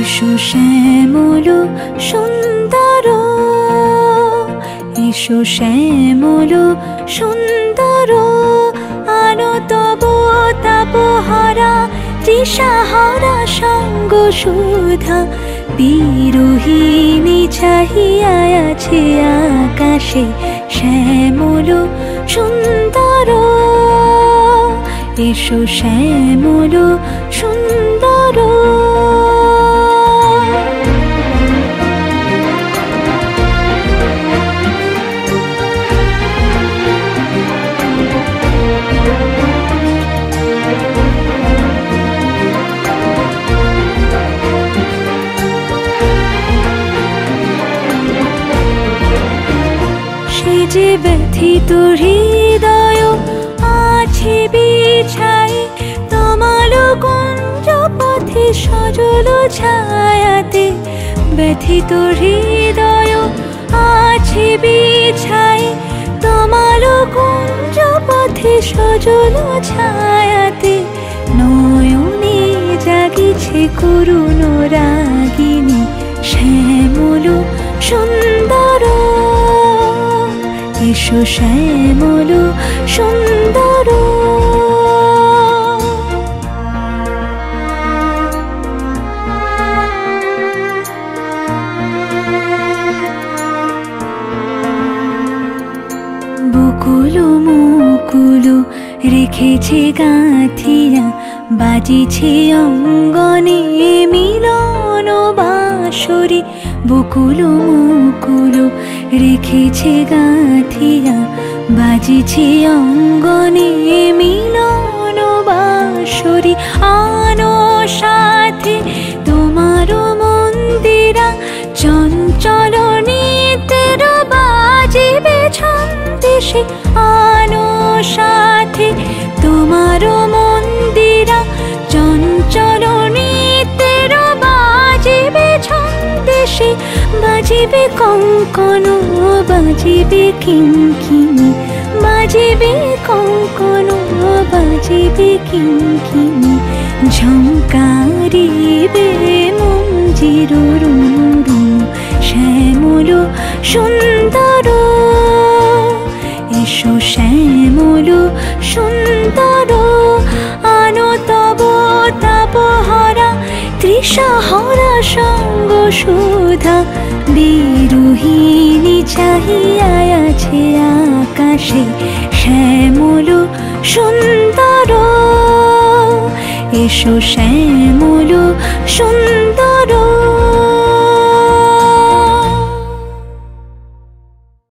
এসো শ্যামল সুন্দর, এসো শ্যামল সুন্দর, আনো তব তাপহারা তৃষাহারা সঙ্গ সুধা। বিরোহিণী চাহিয়া আছে আকাশে শ্যামল সুন্দর, এসো শ্যামল সুন্দর। যে ব্যথিত হৃদয় আছে বিছাই, তমাল কুঞ্জ পথে সজল ছায়াতে। ব্যথিত হৃদয় আছে বিছাই, তমাল কুঞ্জ পথে সজল ছায়াতে। নয়নে জাগিছে করুণ রাগিনী শ্যামল সুন্দর, এসো শ্যামল সুন্দর। বকুল মুকুল রেখেছে গাঁথিয়া, বাজিছে অঙ্গনে মিলন বাঁশরি। বকুল মুকুল রেখেছে গাঁথিয়া, বাজিছে অঙ্গনে মিলন বাঁশরি। আনো সাথে তোমার মন্দিরা, চঞ্চল নিতের বাজিবে ছন্দেশে। আনো সাথে তোমার মন্দিরা, চঞ্চল নিতের বাজিবে ছন্দেশে। বাজিবে কঙ্কন, বাজিবে কিঙ্কিণী, বাজিবে কঙ্কন, বাজিবে কিঙ্কিণী। ঝঙ্কারিবে মঞ্জির রুনু শ্যামল সুন্দর, এসো শ্যামল সুন্দর। আনো তব তাপহারা তৃষাহারা সঙ্গ সুধা। বিরোহিণী চাহিয়া আছে আকাশে শ্যামল সুন্দর, এসো শ্যামল